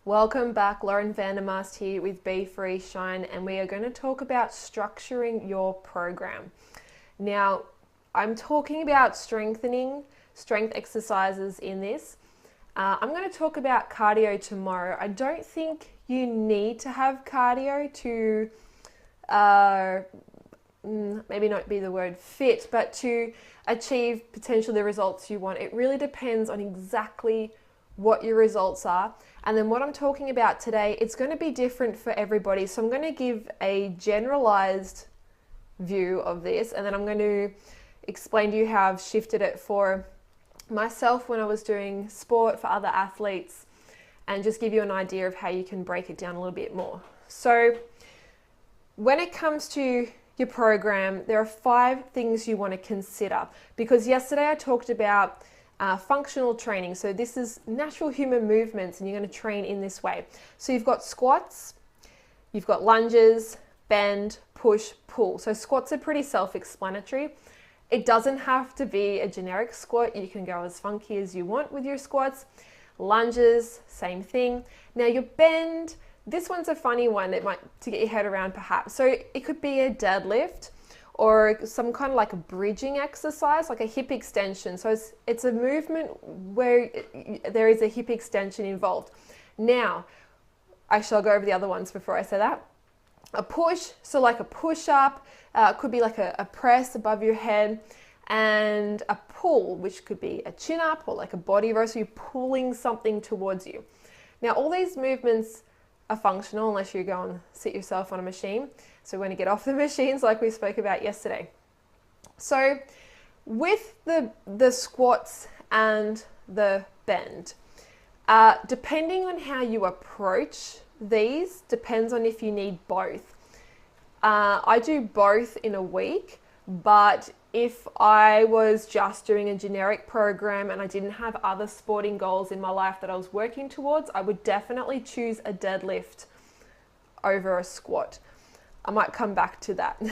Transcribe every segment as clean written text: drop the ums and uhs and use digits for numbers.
Welcome back, Lauren Vandermast here with Be Free Shine, and we are going to talk about structuring your program. Now, I'm talking about strength exercises in this. I'm going to talk about cardio tomorrow. I don't think you need to have cardio to, maybe not be the word fit, but to achieve potentially the results you want. It really depends on exactly what your results are. And then what I'm talking about today, it's going to be different for everybody. So I'm going to give a generalized view of this, and then I'm going to explain to you how I've shifted it for myself when I was doing sport, for other athletes, and just give you an idea of how you can break it down a little bit more. So when it comes to your program, there are 5 things you want to consider, because yesterday I talked about functional training. So this is natural human movements, and you're going to train in this way. So you've got squats, you've got lunges, bend, push, pull. So squats are pretty self-explanatory. It doesn't have to be a generic squat. You can go as funky as you want with your squats. Lunges, same thing. Now your bend, this one's a funny one that might to get your head around perhaps. So it could be a deadlift, or some kind of like a bridging exercise, like a hip extension. So it's a movement where there is a hip extension involved. Now, actually I'll go over the other ones before I say that. A push, so like a push-up, could be like a press above your head, and a pull, which could be a chin-up or like a body row, so you're pulling something towards you. Now, all these movements are functional unless you go and sit yourself on a machine. So we're going to get off the machines like we spoke about yesterday. So with the squats and the bend, depending on how you approach these, depends on if you need both. I do both in a week, but if I was just doing a generic program and I didn't have other sporting goals in my life that I was working towards, I would definitely choose a deadlift over a squat. I might come back to that.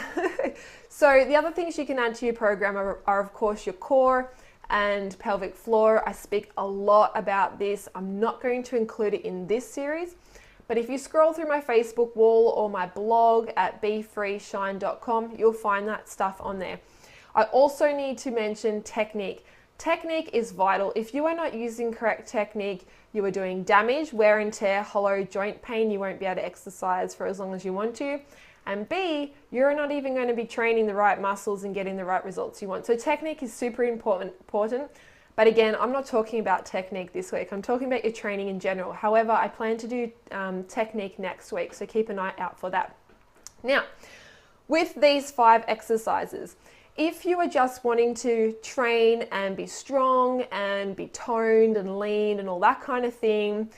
So the other things you can add to your program are of course your core and pelvic floor. I speak a lot about this. I'm not going to include it in this series, but if you scroll through my Facebook wall or my blog at befreeshine.com, you'll find that stuff on there. I also need to mention technique. Technique is vital. If you are not using correct technique, you are doing damage, wear and tear, hollow joint pain. You won't be able to exercise for as long as you want to. And B, you're not even going to be training the right muscles and getting the right results you want. So technique is super important. But again, I'm not talking about technique this week. I'm talking about your training in general. However, I plan to do technique next week, so keep an eye out for that. Now, with these 5 exercises, if you are just wanting to train and be strong and be toned and lean and all that kind of thing,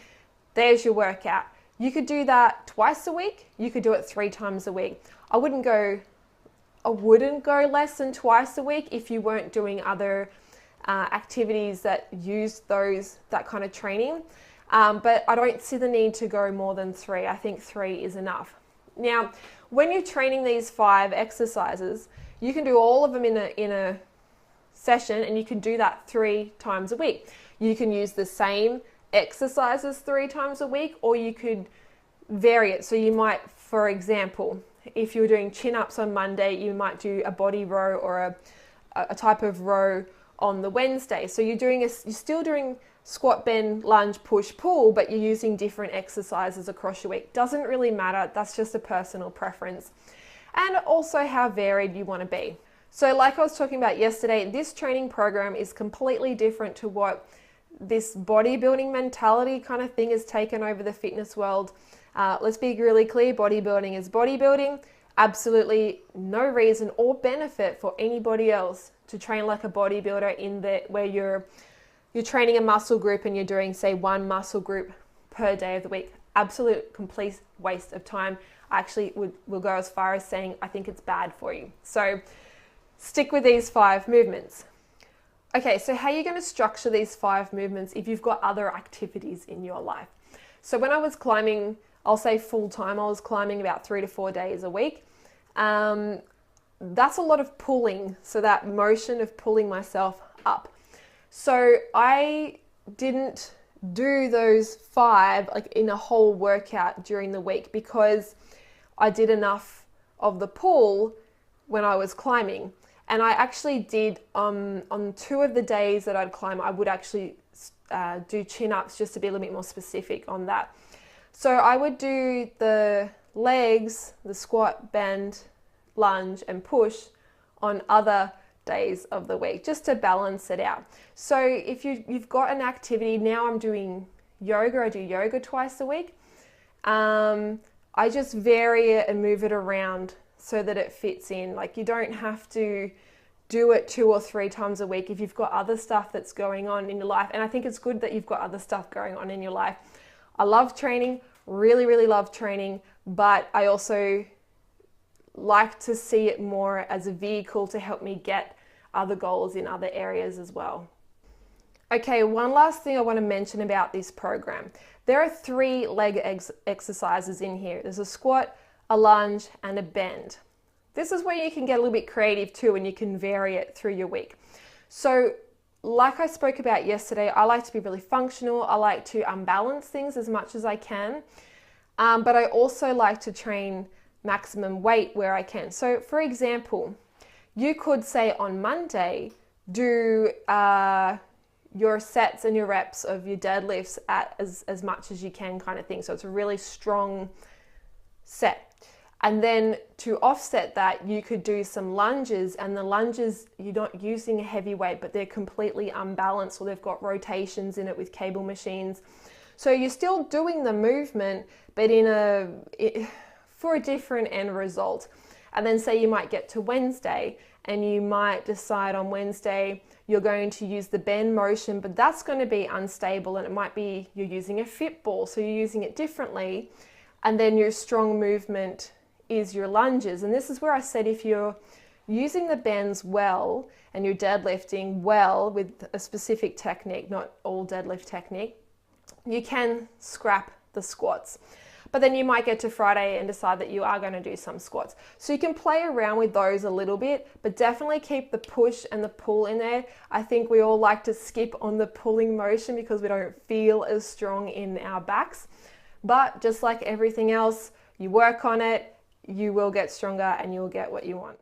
there's your workout. You could do that twice a week. You could do it 3 times a week. I wouldn't go less than twice a week if you weren't doing other activities that use that kind of training. But I don't see the need to go more than 3. I think 3 is enough. Now, when you're training these 5 exercises, you can do all of them in a session, and you can do that 3 times a week. You can use the same exercises 3 times a week, or you could vary it. So you might, for example, if you're doing chin-ups on Monday, you might do a body row or a type of row on the Wednesday. So you're still doing squat, bend, lunge, push, pull, but you're using different exercises across your week. Doesn't really matter. That's just a personal preference. And also how varied you want to be. So like I was talking about yesterday, this training program is completely different to what this bodybuilding mentality kind of thing has taken over the fitness world. Let's be really clear, bodybuilding is bodybuilding. Absolutely no reason or benefit for anybody else to train like a bodybuilder where you're training a muscle group and you're doing, say, 1 muscle group per day of the week. Absolute complete waste of time. I actually will go as far as saying I think it's bad for you. So stick with these 5 movements. Okay, so how are you going to structure these 5 movements if you've got other activities in your life? So when I was climbing, I'll say full time, I was climbing about 3 to 4 days a week. That's a lot of pulling, so that motion of pulling myself up. So I didn't do those 5 like in a whole workout during the week, because I did enough of the pull when I was climbing. And I actually did on 2 of the days that I'd climb, I would actually do chin-ups, just to be a little bit more specific on that. So I would do the legs, the squat, bend, lunge and push on other days of the week, just to balance it out. So if you've got an activity, now I'm doing yoga, I do yoga twice a week. I just vary it and move it around so that it fits in. Like, you don't have to do it 2 or 3 times a week if you've got other stuff that's going on in your life. And I think it's good that you've got other stuff going on in your life. I love training, really, really love training, but I also like to see it more as a vehicle to help me get other goals in other areas as well. Okay, one last thing I want to mention about this program. There are 3 leg exercises in here. There's a squat, a lunge, and a bend. This is where you can get a little bit creative too, and you can vary it through your week. So like I spoke about yesterday, I like to be really functional. I like to unbalance things as much as I can. But I also like to train maximum weight where I can. So for example, you could say on Monday, do your sets and your reps of your deadlifts at as much as you can, kind of thing. So it's a really strong set. And then to offset that, you could do some lunges, and the lunges, you're not using a heavy weight, but they're completely unbalanced, or they've got rotations in it with cable machines. So you're still doing the movement, but for a different end result. And then say you might get to Wednesday, and you might decide on Wednesday you're going to use the bend motion, but that's going to be unstable, and it might be you're using a fit ball, so you're using it differently. And then your strong movement is your lunges. And this is where I said, if you're using the bends well and you're deadlifting well with a specific technique, not all deadlift technique, you can scrap the squats. But then you might get to Friday and decide that you are going to do some squats. So you can play around with those a little bit, but definitely keep the push and the pull in there. I think we all like to skip on the pulling motion because we don't feel as strong in our backs. But just like everything else, you work on it, you will get stronger and you'll get what you want.